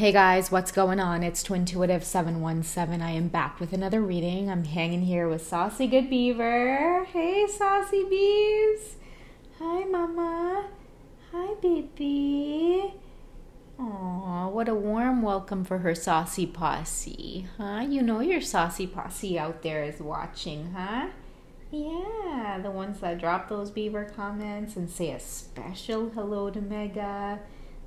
Hey guys, what's going on? It's Twintuitive 717. I am back with another reading. I'm hanging here with Saucy Good Beaver. Hey Saucy Bees. Hi Mama. Hi baby. Aw, what a warm welcome for her saucy posse. Huh? You know your saucy posse out there is watching, huh? Yeah, the ones that drop those beaver comments and say a special hello to Mega.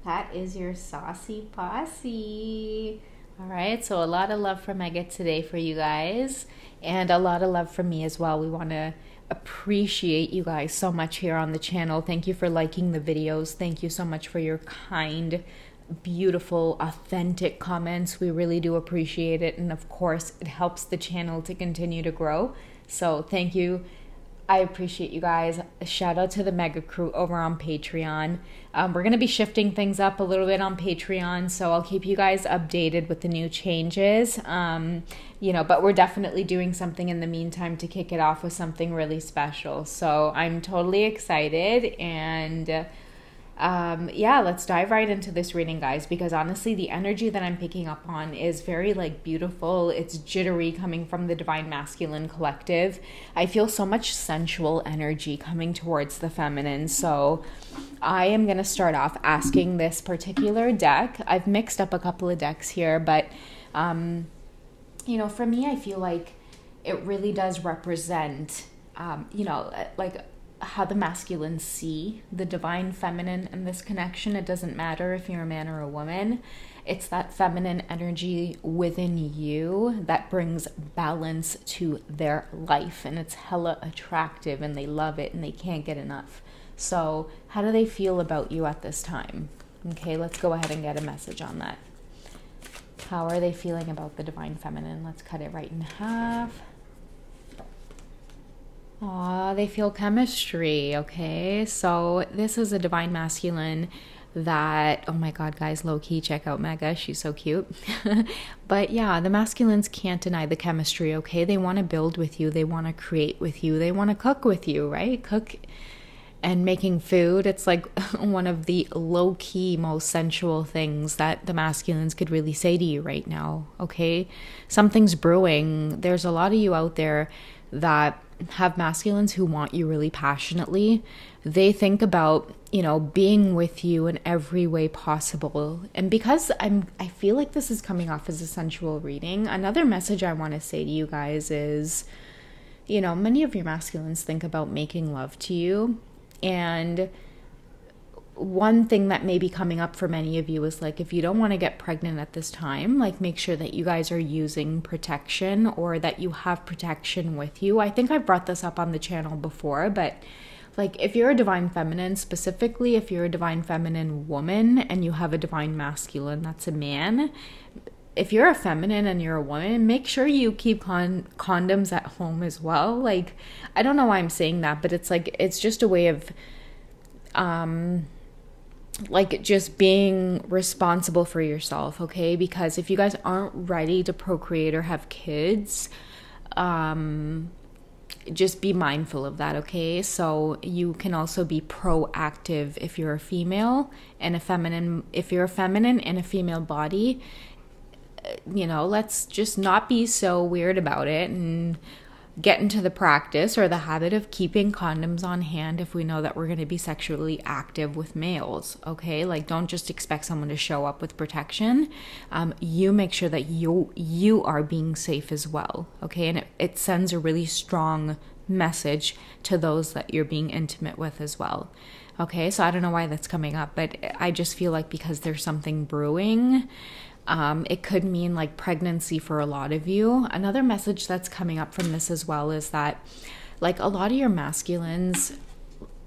That is your saucy posse. All right, so a lot of love from Mega today for you guys, and a lot of love from me as well. We want to appreciate you guys so much here on the channel. Thank you for liking the videos. Thank you so much for your kind, beautiful, authentic comments. We really do appreciate it, and of course, it helps the channel to continue to grow. So thank you. I appreciate you guys. A shout out to the Mega crew over on Patreon. We're going to be shifting things up a little bit on Patreon, so I'll keep you guys updated with the new changes. But we're definitely doing something in the meantime to kick it off with something really special. So I'm totally excited, and let's dive right into this reading, guys, because honestly the energy that I'm picking up on is very beautiful. It's jittery, coming from the Divine Masculine Collective. I feel so much sensual energy coming towards the feminine. So I am going to start off asking this particular deck. I've mixed up a couple of decks here, but for me, I feel like it really does represent how the masculines see the divine feminine in this connection. It doesn't matter if you're a man or a woman. It's that feminine energy within you that brings balance to their life, and it's hella attractive, and they love it, and they can't get enough. So how do they feel about you at this time? Okay, let's go ahead and get a message on that. How are they feeling about the divine feminine? Let's cut it right in half. Aw, they feel chemistry, okay? So this is a divine masculine that, oh my God, guys, low-key, check out Mega. She's so cute. But yeah, the masculines can't deny the chemistry, okay? They want to build with you. They want to create with you. They want to cook with you, right? Cook and making food. It's like one of the low-key, most sensual things that the masculines could really say to you right now, okay? Something's brewing. There's a lot of you out there that have masculines who want you really passionately. They think about, being with you in every way possible. And because I feel like this is coming off as a sensual reading, another message I want to say to you guys is, many of your masculines think about making love to you. And one thing that may be coming up for many of you is if you don't want to get pregnant at this time, make sure that you guys are using protection, or that you have protection with you. I think I brought this up on the channel before, but if you're a divine feminine, specifically if you're a divine feminine woman and you have a divine masculine that's a man, if you're a feminine and you're a woman, make sure you keep condoms at home as well. I don't know why I'm saying that, but it's just a way of just being responsible for yourself, okay? Because if you guys aren't ready to procreate or have kids, just be mindful of that, okay? So you can also be proactive if you're a female and if you're a feminine in a female body, let's just not be so weird about it and get into the practice or the habit of keeping condoms on hand if we know that we're going to be sexually active with males, okay? Don't just expect someone to show up with protection. You make sure that you are being safe as well, okay? And it sends a really strong message to those that you're being intimate with as well, okay? So I don't know why that's coming up, but I just feel like because there's something brewing, it could mean pregnancy for a lot of you. Another message that's coming up from this as well is that a lot of your masculines,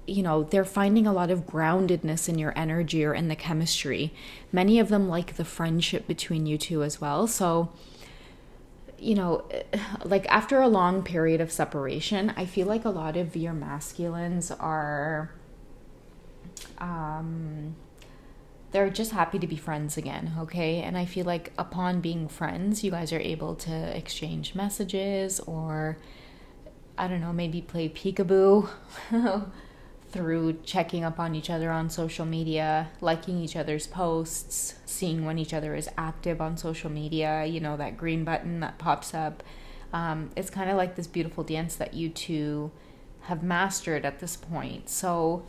they're finding a lot of groundedness in your energy or in the chemistry. Many of them like the friendship between you two as well. So, after a long period of separation, I feel like a lot of your masculines are they're just happy to be friends again, okay? And I feel like upon being friends, you guys are able to exchange messages, or, I don't know, maybe play peekaboo through checking up on each other on social media, liking each other's posts, seeing when each other is active on social media, you know, that green button that pops up. It's kind of like this beautiful dance that you two have mastered at this point. So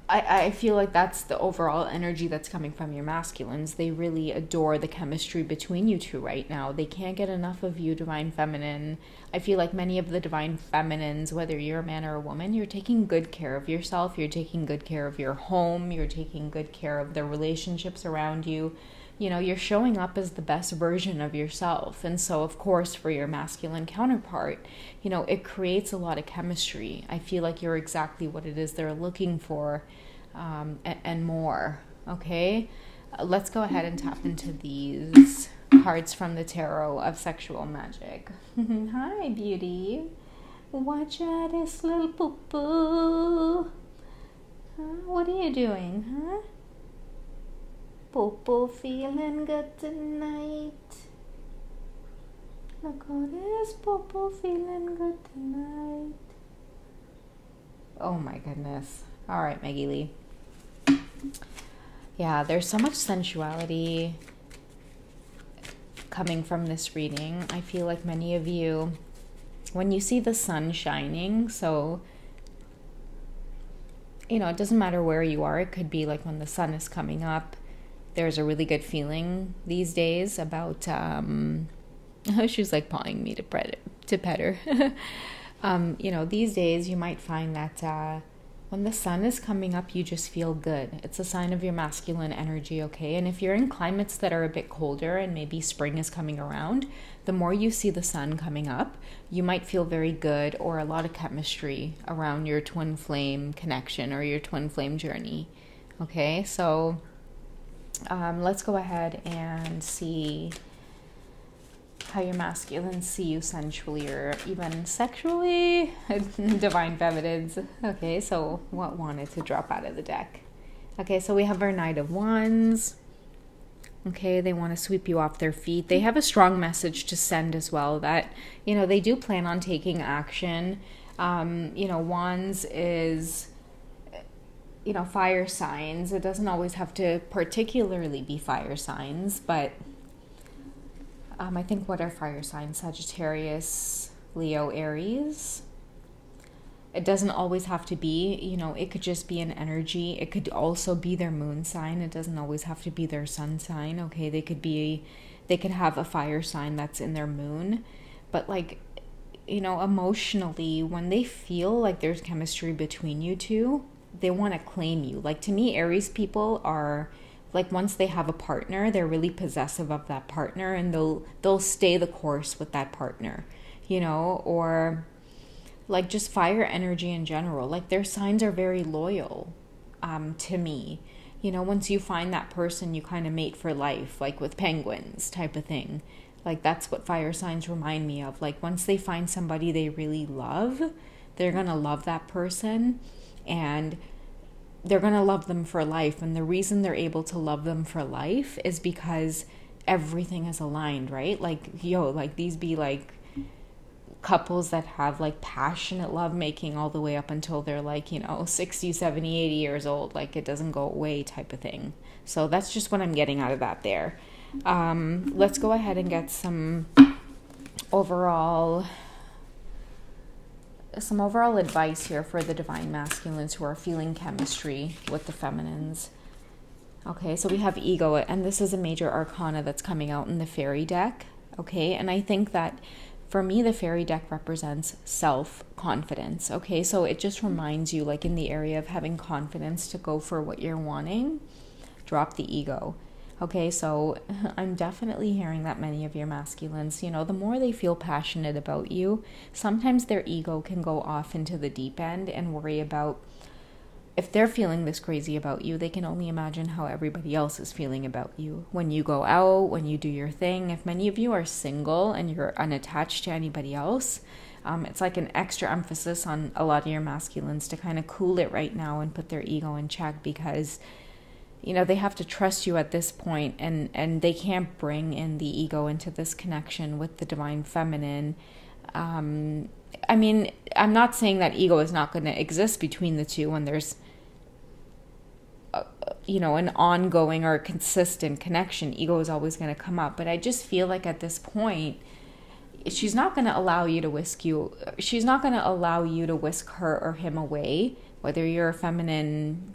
I feel like that's the overall energy that's coming from your masculines. They really adore the chemistry between you two right now. They can't get enough of you, Divine Feminine. I feel like many of the Divine Feminines, whether you're a man or a woman, you're taking good care of yourself. You're taking good care of your home. You're taking good care of the relationships around you. You know, you're showing up as the best version of yourself. And so, of course, for your masculine counterpart, you know, it creates a lot of chemistry. I feel like you're exactly what it is they're looking for, and more. Okay? Let's go ahead and tap into these cards from the Tarot of Sexual Magic. Hi, beauty. Watch out, this little poo-poo. What are you doing, huh? Popo feeling good tonight. Look at this, Popo feeling good tonight. Oh my goodness. All right, Maggie Lee. Yeah, there's so much sensuality coming from this reading. I feel like many of you, when you see the sun shining, so, you know, it doesn't matter where you are. It could be like when the sun is coming up. There's a really good feeling these days about, she's like pawing me to pet her. You know, these days you might find that when the sun is coming up, you just feel good. It's a sign of your masculine energy, okay? And if you're in climates that are a bit colder and maybe spring is coming around, the more you see the sun coming up, you might feel very good or a lot of chemistry around your twin flame connection or your twin flame journey, okay? So let's go ahead and see how your masculines see you sensually or even sexually. Divine Feminines. Okay, so what wanted to drop out of the deck? Okay, so we have our Knight of Wands. Okay, they want to sweep you off their feet. They have a strong message to send as well that, you know, they do plan on taking action. You know, Wands is, you know, fire signs. It doesn't always have to particularly be fire signs, but I think what are fire signs? Sagittarius, Leo, Aries. It doesn't always have to be, you know, it could just be an energy. It could also be their moon sign. It doesn't always have to be their sun sign. Okay, they could have a fire sign that's in their moon. But like, you know, emotionally, when they feel like there's chemistry between you two, they want to claim you. Like, to me, Aries people are like, once they have a partner, they're really possessive of that partner, and they'll stay the course with that partner, you know, or like just fire energy in general. Like, their signs are very loyal to me. You know, once you find that person, you kind of mate for life, like with penguins type of thing. Like, that's what fire signs remind me of. Like, once they find somebody they really love, they're going to love that person, and they're going to love them for life. And the reason they're able to love them for life is because everything is aligned, right? Like, like these be like couples that have like passionate lovemaking all the way up until they're like, you know, 60, 70, 80 years old. Like, it doesn't go away type of thing. So that's just what I'm getting out of that there. Let's go ahead and get some overall advice here for the divine masculines who are feeling chemistry with the feminines. Okay, so we have ego, and this is a major arcana that's coming out in the fairy deck. Okay, and I think that for me, the fairy deck represents self-confidence. Okay, so it just reminds you, like in the area of having confidence to go for what you're wanting, drop the ego. Okay, so I'm definitely hearing that many of your masculines, you know, the more they feel passionate about you, sometimes their ego can go off into the deep end and worry about, if they're feeling this crazy about you, they can only imagine how everybody else is feeling about you. When you go out, when you do your thing, if many of you are single and you're unattached to anybody else, it's like an extra emphasis on a lot of your masculines to kind of cool it right now and put their ego in check, because you know, they have to trust you at this point, and they can't bring in the ego into this connection with the divine feminine I mean, I'm not saying that ego is not going to exist between the two when there's, an ongoing or consistent connection. Ego is always going to come up. But I just feel like at this point, she's not going to allow you to whisk her or him away, whether you're a feminine,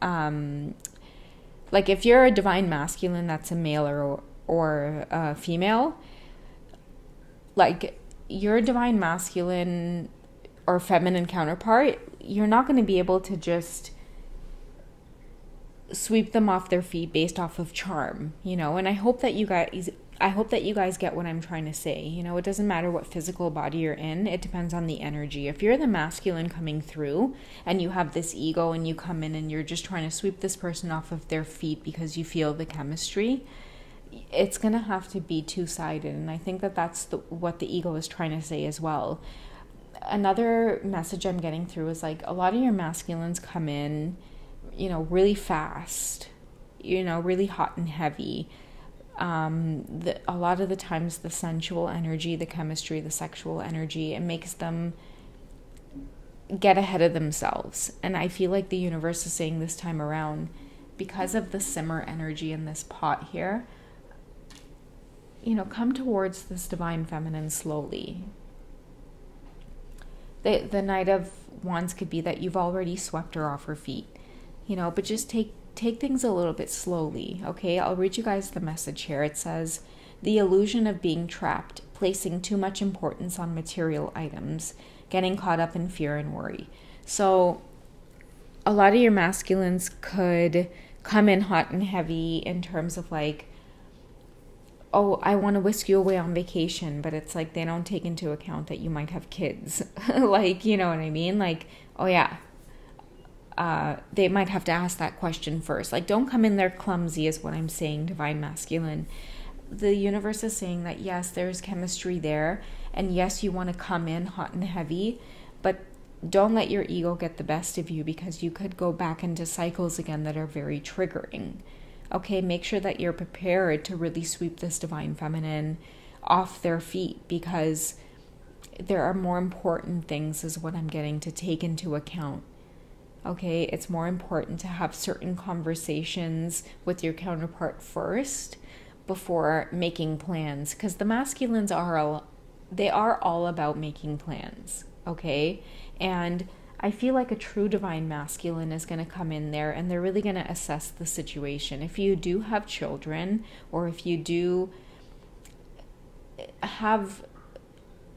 like if you're a divine masculine that's a male or a female, like your divine masculine or feminine counterpart, you're not going to be able to just sweep them off their feet based off of charm, and I hope that you guys get what I'm trying to say. It doesn't matter what physical body you're in, it depends on the energy. If you're the masculine coming through and you have this ego and you come in and you're just trying to sweep this person off of their feet because you feel the chemistry, it's going to have to be two-sided. And I think that that's what the ego is trying to say as well. Another message I'm getting through is like a lot of your masculines come in, really fast, really hot and heavy. A lot of the times the sensual energy, the chemistry, the sexual energy, it makes them get ahead of themselves. And I feel like the universe is saying this time around, because of the simmer energy in this pot here, come towards this divine feminine slowly. The Knight of Wands could be that you've already swept her off her feet, but just take things a little bit slowly, okay? I'll read you guys the message here. It says, the illusion of being trapped, placing too much importance on material items, getting caught up in fear and worry. So a lot of your masculines could come in hot and heavy in terms of like, oh, I want to whisk you away on vacation, but it's like they don't take into account that you might have kids. Like, you know what I mean? Like, oh yeah, they might have to ask that question first. Like, don't come in there clumsy is what I'm saying, divine masculine. The universe is saying that yes, there's chemistry there, and yes, you want to come in hot and heavy, but don't let your ego get the best of you, because you could go back into cycles again that are very triggering. Okay, make sure that you're prepared to really sweep this divine feminine off their feet, because there are more important things is what I'm getting to take into account. Okay, it's more important to have certain conversations with your counterpart first before making plans, because the masculines are all about making plans, okay? And I feel like a true divine masculine is going to come in there and they're really going to assess the situation. If you do have children, or if you do have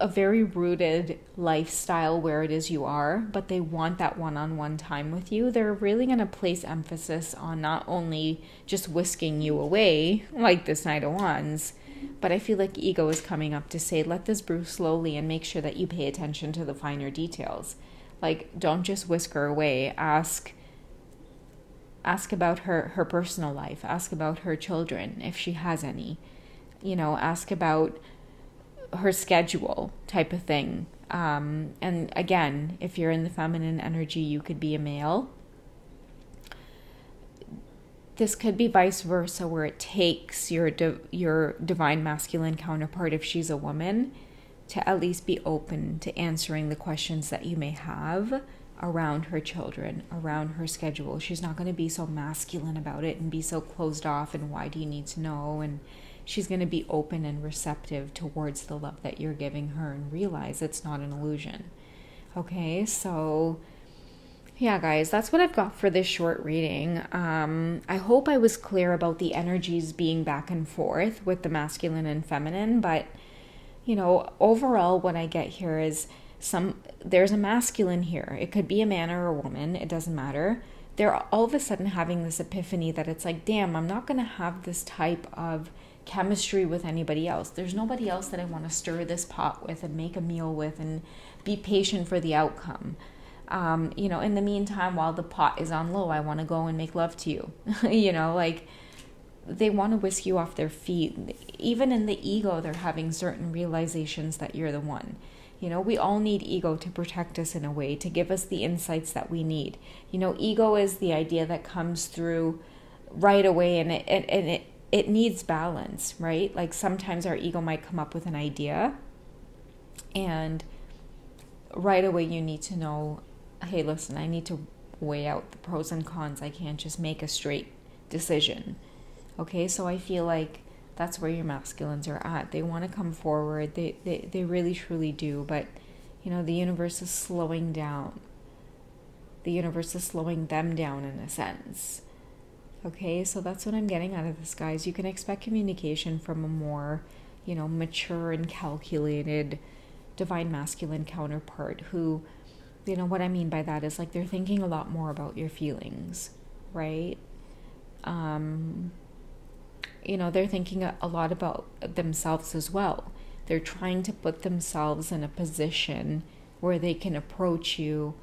a very rooted lifestyle where it is you are, but they want that one-on-one time with you, they're really going to place emphasis on not only just whisking you away like this Knight of Wands, but I feel like ego is coming up to say, let this brew slowly and make sure that you pay attention to the finer details. Like, don't just whisk her away. Ask about her personal life. Ask about her children, if she has any. Ask about her schedule, type of thing. And again, if you're in the feminine energy, you could be a male. This could be vice versa, where it takes your divine masculine counterpart, if she's a woman, to at least be open to answering the questions that you may have around her children, around her schedule. She's not going to be so masculine about it and be so closed off and why do you need to know, and she's going to be open and receptive towards the love that you're giving her and realize it's not an illusion. Okay, so yeah, guys, that's what I've got for this short reading. I hope I was clear about the energies being back and forth with the masculine and feminine, but overall what I get here is there's a masculine here. It could be a man or a woman, it doesn't matter. They're all of a sudden having this epiphany that it's like, damn, I'm not going to have this type of chemistry with anybody else. There's nobody else that I want to stir this pot with and make a meal with and be patient for the outcome. In the meantime, while the pot is on low, I want to go and make love to you. They want to whisk you off their feet. Even in the ego, they're having certain realizations that you're the one. We all need ego to protect us in a way, to give us the insights that we need. Ego is the idea that comes through right away, and it needs balance, right? Like sometimes our ego might come up with an idea, And right away you need to know, hey, listen, I need to weigh out the pros and cons. I can't just make a straight decision. Okay, so I feel like that's where your masculines are at. They want to come forward. They really truly do. But, you know, the universe is slowing down. The universe is slowing them down in a sense. Okay, so that's what I'm getting out of this, guys. You can expect communication from a more, you know, mature and calculated divine masculine counterpart who, you know, what I mean by that is like they're thinking a lot more about your feelings, right? You know, they're thinking a lot about themselves as well. They're trying to put themselves in a position where they can approach you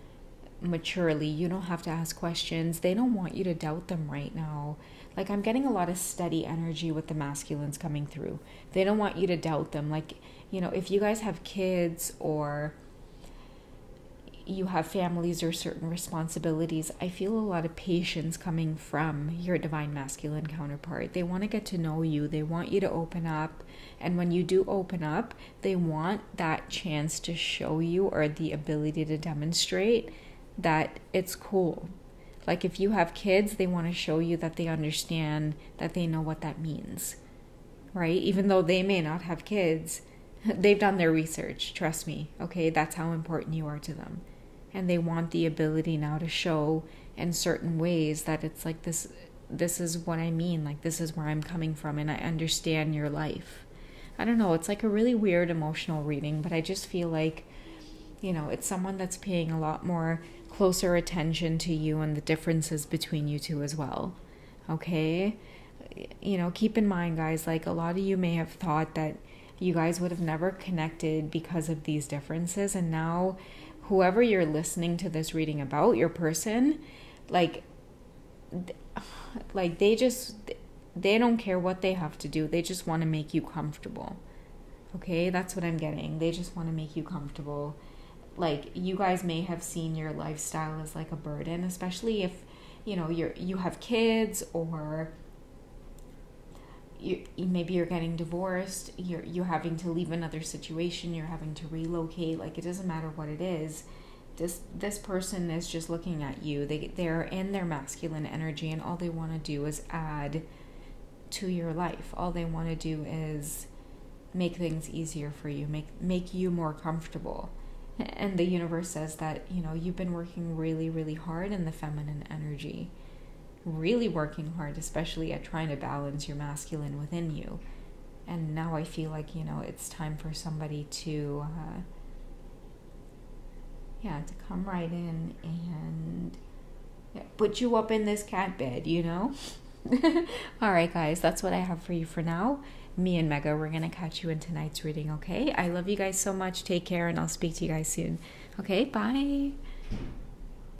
maturely. You don't have to ask questions. They don't want you to doubt them right now. Like, I'm getting a lot of steady energy with the masculines coming through. They don't want you to doubt them. Like, you know, if you guys have kids or you have families or certain responsibilities, I feel a lot of patience coming from your divine masculine counterpart. They want to get to know you. They want you to open up. And when you do open up, they want that chance to show you, or the ability to demonstrate that it's cool. Like, if you have kids, they want to show you that they understand, that they know what that means, right? Even though they may not have kids, they've done their research, trust me, okay? That's how important you are to them. And they want the ability now to show in certain ways that it's like, this is what I mean, like, this is where I'm coming from, and I understand your life. I don't know, it's like a really weird emotional reading, but I just feel like, you know, it's someone that's paying a lot more closer attention to you and the differences between you two as well, okay? You know, keep in mind, guys, like, a lot of you may have thought that you guys would have never connected because of these differences, and now whoever you're listening to this reading about, your person, like they don't care what they have to do. They just want to make you comfortable, okay? That's what I'm getting. They just want to make you comfortable. Like, you guys may have seen your lifestyle as like a burden, especially if, you know, you have kids, or maybe you're getting divorced, you're having to leave another situation, you're having to relocate. Like, it doesn't matter what it is. This person is just looking at you. They're in their masculine energy, and all they want to do is add to your life. All they want to do is make things easier for you, make you more comfortable. And the universe says that, you know, you've been working really, really hard in the feminine energy. Really working hard, especially at trying to balance your masculine within you. And now I feel like, you know, it's time for somebody to come right in and put you up in this cat bed, you know? All right, guys, that's what I have for you for now. Me and Mega, we're going to catch you in tonight's reading, okay? I love you guys so much. Take care, and I'll speak to you guys soon. Okay, bye.